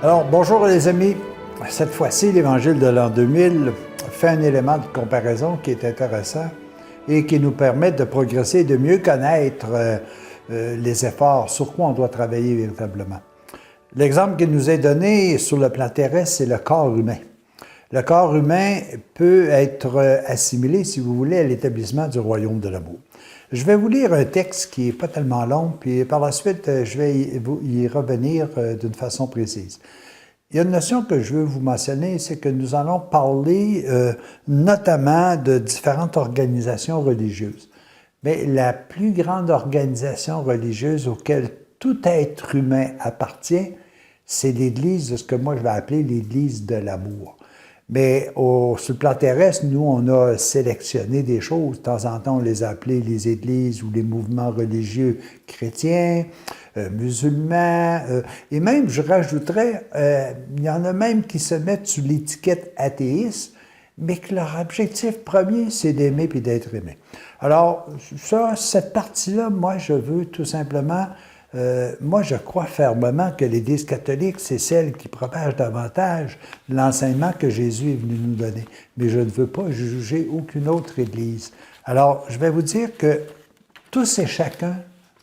Alors, bonjour les amis. Cette fois-ci, l'Évangile de l'an 2000 fait un élément de comparaison qui est intéressant et qui nous permet de progresser et de mieux connaître les efforts, sur quoi on doit travailler véritablement. L'exemple qui nous est donné sur le plan terrestre, c'est le corps humain. Le corps humain peut être assimilé, si vous voulez, à l'établissement du royaume de l'amour. Je vais vous lire un texte qui n'est pas tellement long, puis par la suite, je vais y revenir d'une façon précise. Il y a une notion que je veux vous mentionner, c'est que nous allons parler notamment de différentes organisations religieuses. Mais la plus grande organisation religieuse auquel tout être humain appartient, c'est l'Église de ce que moi je vais appeler l'Église de l'amour. Mais sur le plan terrestre, nous, on a sélectionné des choses. De temps en temps, on les a appelées les églises ou les mouvements religieux chrétiens, musulmans. Et même, je rajouterais, il y en a même qui se mettent sous l'étiquette athéiste, mais que leur objectif premier, c'est d'aimer et d'être aimé. Alors, cette partie-là, moi, je veux tout simplement... moi, je crois fermement que l'Église catholique, c'est celle qui propage davantage l'enseignement que Jésus est venu nous donner. Mais je ne veux pas juger aucune autre Église. Alors, je vais vous dire que tous et chacun,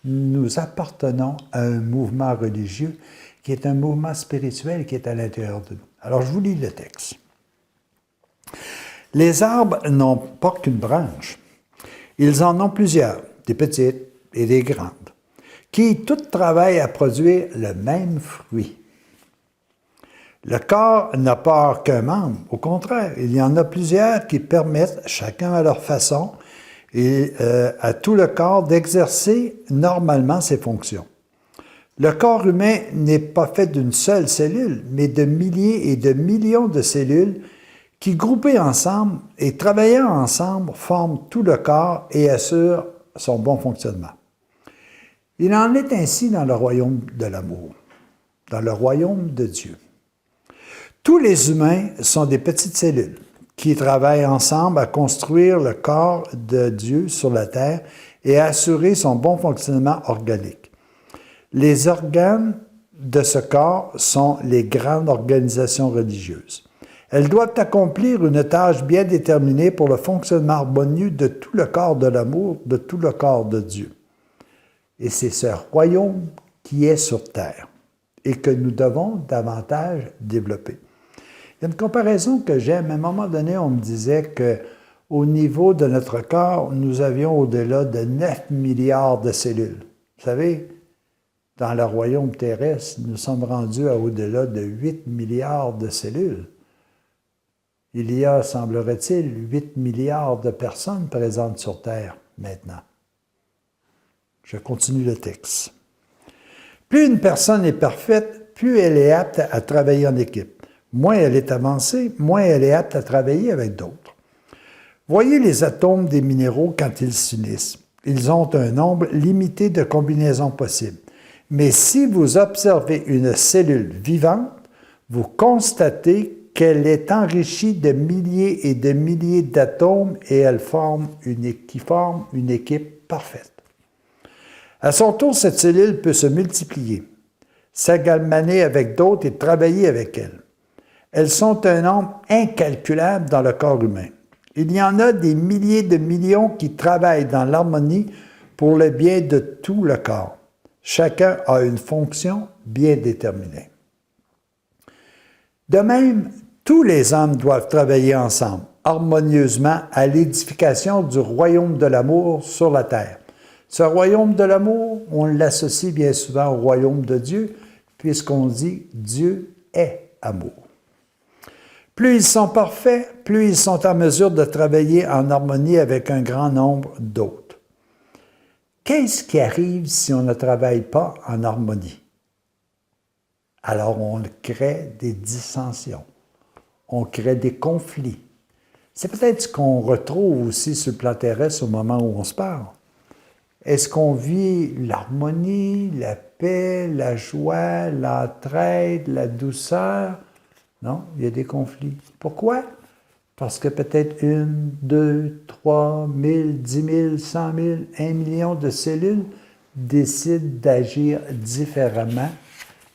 nous appartenons à un mouvement religieux qui est un mouvement spirituel qui est à l'intérieur de nous. Alors, je vous lis le texte. Les arbres n'ont pas qu'une branche. Ils en ont plusieurs, des petites et des grandes, qui toutes travaillent à produire le même fruit. Le corps n'a pas qu'un membre, au contraire, il y en a plusieurs qui permettent, chacun à leur façon, et à tout le corps d'exercer normalement ses fonctions. Le corps humain n'est pas fait d'une seule cellule, mais de milliers et de millions de cellules qui, groupées ensemble et travaillant ensemble, forment tout le corps et assurent son bon fonctionnement. Il en est ainsi dans le royaume de l'amour, dans le royaume de Dieu. Tous les humains sont des petites cellules qui travaillent ensemble à construire le corps de Dieu sur la terre et à assurer son bon fonctionnement organique. Les organes de ce corps sont les grandes organisations religieuses. Elles doivent accomplir une tâche bien déterminée pour le fonctionnement harmonieux de tout le corps de l'amour, de tout le corps de Dieu. Et c'est ce royaume qui est sur terre et que nous devons davantage développer. Il y a une comparaison que j'aime. À un moment donné, on me disait qu'au niveau de notre corps, nous avions au-delà de 9 milliards de cellules. Vous savez, dans le royaume terrestre, nous sommes rendus à au-delà de 8 milliards de cellules. Il y a, semblerait-il, 8 milliards de personnes présentes sur terre maintenant. Je continue le texte. Plus une personne est parfaite, plus elle est apte à travailler en équipe. Moins elle est avancée, moins elle est apte à travailler avec d'autres. Voyez les atomes des minéraux quand ils s'unissent. Ils ont un nombre limité de combinaisons possibles. Mais si vous observez une cellule vivante, vous constatez qu'elle est enrichie de milliers et de milliers d'atomes et elle forme qui forme une équipe parfaite. À son tour, cette cellule peut se multiplier, s'amalgamer avec d'autres et travailler avec elles. Elles sont un nombre incalculable dans le corps humain. Il y en a des milliers de millions qui travaillent dans l'harmonie pour le bien de tout le corps. Chacun a une fonction bien déterminée. De même, tous les hommes doivent travailler ensemble, harmonieusement, à l'édification du royaume de l'amour sur la terre. Ce royaume de l'amour, on l'associe bien souvent au royaume de Dieu, puisqu'on dit « Dieu est amour ». Plus ils sont parfaits, plus ils sont en mesure de travailler en harmonie avec un grand nombre d'autres. Qu'est-ce qui arrive si on ne travaille pas en harmonie? Alors on crée des dissensions, on crée des conflits. C'est peut-être ce qu'on retrouve aussi sur le plan terrestre au moment où on se parle. Est-ce qu'on vit l'harmonie, la paix, la joie, l'entraide, la douceur? Non, il y a des conflits. Pourquoi? Parce que peut-être 1, 2, 3 000, 10 000, 100 000, 1 million de cellules décident d'agir différemment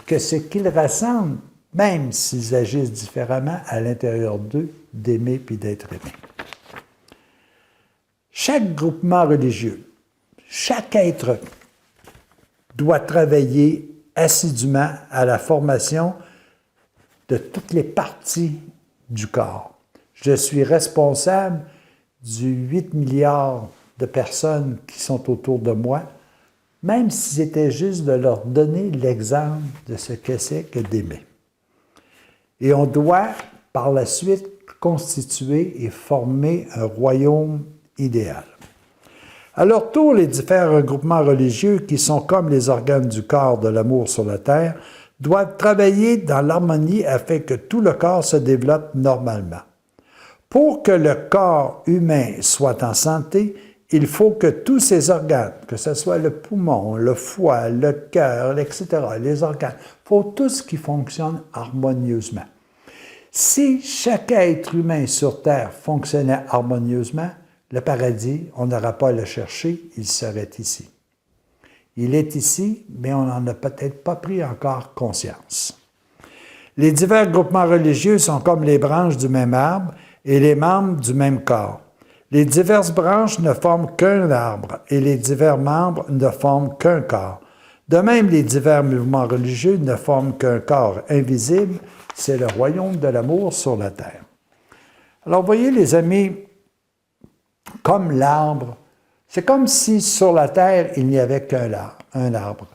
que ce qu'ils rassemblent même s'ils agissent différemment à l'intérieur d'eux, d'aimer puis d'être aimés. Chaque groupement religieux, chaque être doit travailler assidûment à la formation de toutes les parties du corps. Je suis responsable du 8 milliards de personnes qui sont autour de moi, même si c'était juste de leur donner l'exemple de ce que c'est que d'aimer. Et on doit, par la suite, constituer et former un royaume idéal. À leur tour, les différents groupements religieux, qui sont comme les organes du corps de l'amour sur la terre, doivent travailler dans l'harmonie afin que tout le corps se développe normalement. Pour que le corps humain soit en santé, il faut que tous ces organes, que ce soit le poumon, le foie, le cœur, etc., les organes, il faut tous qu'ils fonctionnent harmonieusement. Si chaque être humain sur Terre fonctionnait harmonieusement, le paradis, on n'aura pas à le chercher, il serait ici. Il est ici, mais on n'en a peut-être pas pris encore conscience. Les divers groupements religieux sont comme les branches du même arbre et les membres du même corps. Les diverses branches ne forment qu'un arbre et les divers membres ne forment qu'un corps. De même, les divers mouvements religieux ne forment qu'un corps invisible, c'est le royaume de l'amour sur la terre. Alors, voyez les amis, comme l'arbre, c'est comme si sur la terre, il n'y avait qu'un arbre.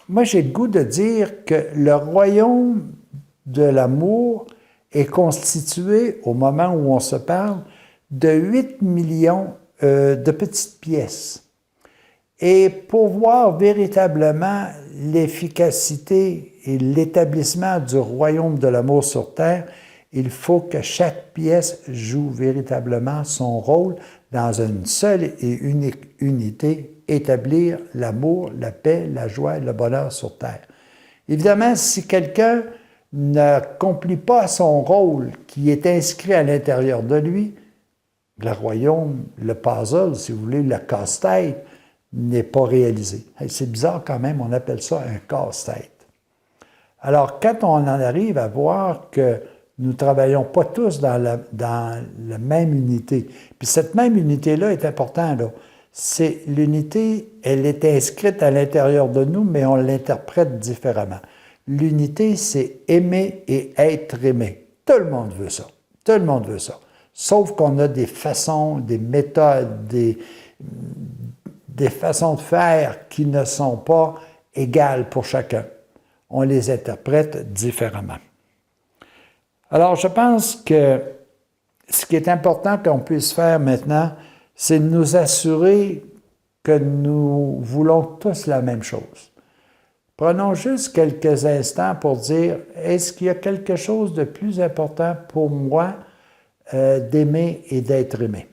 Moi, j'ai le goût de dire que le royaume de l'amour est constitué, au moment où on se parle, de 8 millions de petites pièces. Et pour voir véritablement l'efficacité et l'établissement du royaume de l'amour sur terre, il faut que chaque pièce joue véritablement son rôle dans une seule et unique unité, établir l'amour, la paix, la joie et le bonheur sur terre. Évidemment, si quelqu'un n'accomplit pas son rôle qui est inscrit à l'intérieur de lui, le royaume, le puzzle, si vous voulez, le casse-tête, n'est pas réalisé. C'est bizarre quand même, on appelle ça un casse-tête. Alors, quand on en arrive à voir que nous ne travaillons pas tous dans la même unité, puis cette même unité-là est importante, là. C'est l'unité, elle est inscrite à l'intérieur de nous, mais on l'interprète différemment. L'unité, c'est aimer et être aimé. Tout le monde veut ça. Tout le monde veut ça. Sauf qu'on a des façons, des méthodes, des façons de faire qui ne sont pas égales pour chacun. On les interprète différemment. Alors, je pense que ce qui est important qu'on puisse faire maintenant, c'est de nous assurer que nous voulons tous la même chose. Prenons juste quelques instants pour dire, est-ce qu'il y a quelque chose de plus important pour moi d'aimer et d'être aimé?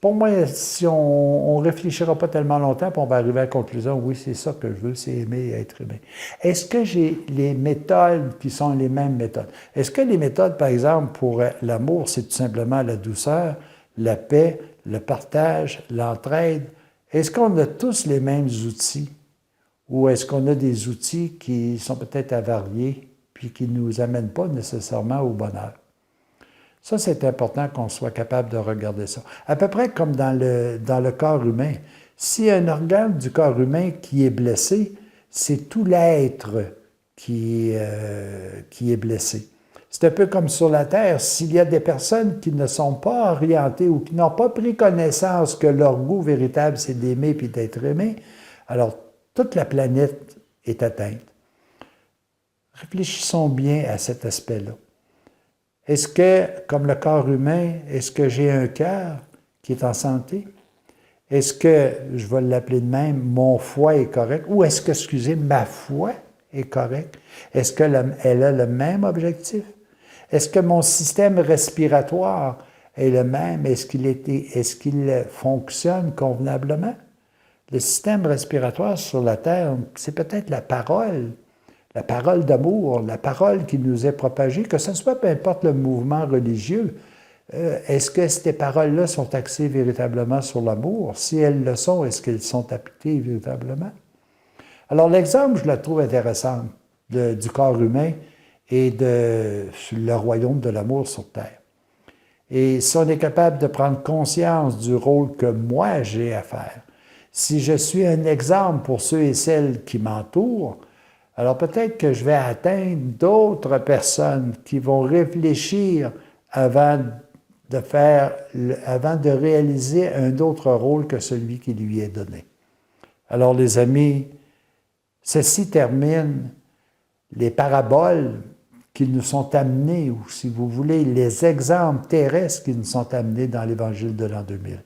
Pour moi, si on ne réfléchira pas tellement longtemps, puis on va arriver à la conclusion, oui, c'est ça que je veux, c'est aimer et être aimé. Est-ce que j'ai les méthodes qui sont les mêmes méthodes? Est-ce que les méthodes, par exemple, pour l'amour, c'est tout simplement la douceur, la paix, le partage, l'entraide? Est-ce qu'on a tous les mêmes outils? Ou est-ce qu'on a des outils qui sont peut-être avariés, puis qui ne nous amènent pas nécessairement au bonheur? Ça, c'est important qu'on soit capable de regarder ça. À peu près comme dans le corps humain. S'il y a un organe du corps humain qui est blessé, c'est tout l'être qui est blessé. C'est un peu comme sur la Terre. S'il y a des personnes qui ne sont pas orientées ou qui n'ont pas pris connaissance que leur goût véritable, c'est d'aimer puis d'être aimé, alors toute la planète est atteinte. Réfléchissons bien à cet aspect-là. Est-ce que, comme le corps humain, est-ce que j'ai un cœur qui est en santé? Est-ce que, je vais l'appeler de même, mon foie est correct? Ou est-ce que, excusez, ma foi est correcte? Est-ce qu'elle a le même objectif? Est-ce que mon système respiratoire est le même? Est-ce qu'il fonctionne convenablement? Le système respiratoire sur la Terre, c'est peut-être la parole d'amour, la parole qui nous est propagée, que ce soit peu importe le mouvement religieux. Est-ce que ces paroles-là sont axées véritablement sur l'amour? Si elles le sont, est-ce qu'elles sont appliquées véritablement? Alors l'exemple, je le trouve intéressant. du corps humain et le royaume de l'amour sur terre. Et si on est capable de prendre conscience du rôle que moi j'ai à faire, si je suis un exemple pour ceux et celles qui m'entourent, alors peut-être que je vais atteindre d'autres personnes qui vont réfléchir avant de réaliser un autre rôle que celui qui lui est donné. Alors les amis, ceci termine les paraboles qui nous sont amenées, ou si vous voulez, les exemples terrestres qui nous sont amenés dans l'Évangile de l'an 2000.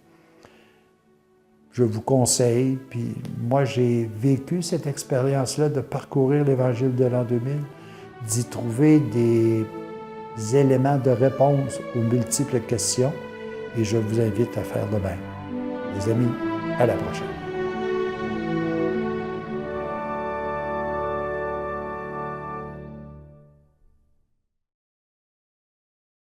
Je vous conseille, puis moi j'ai vécu cette expérience-là de parcourir l'Évangile de l'an 2000, d'y trouver des éléments de réponse aux multiples questions, et je vous invite à faire de même. Les amis, à la prochaine.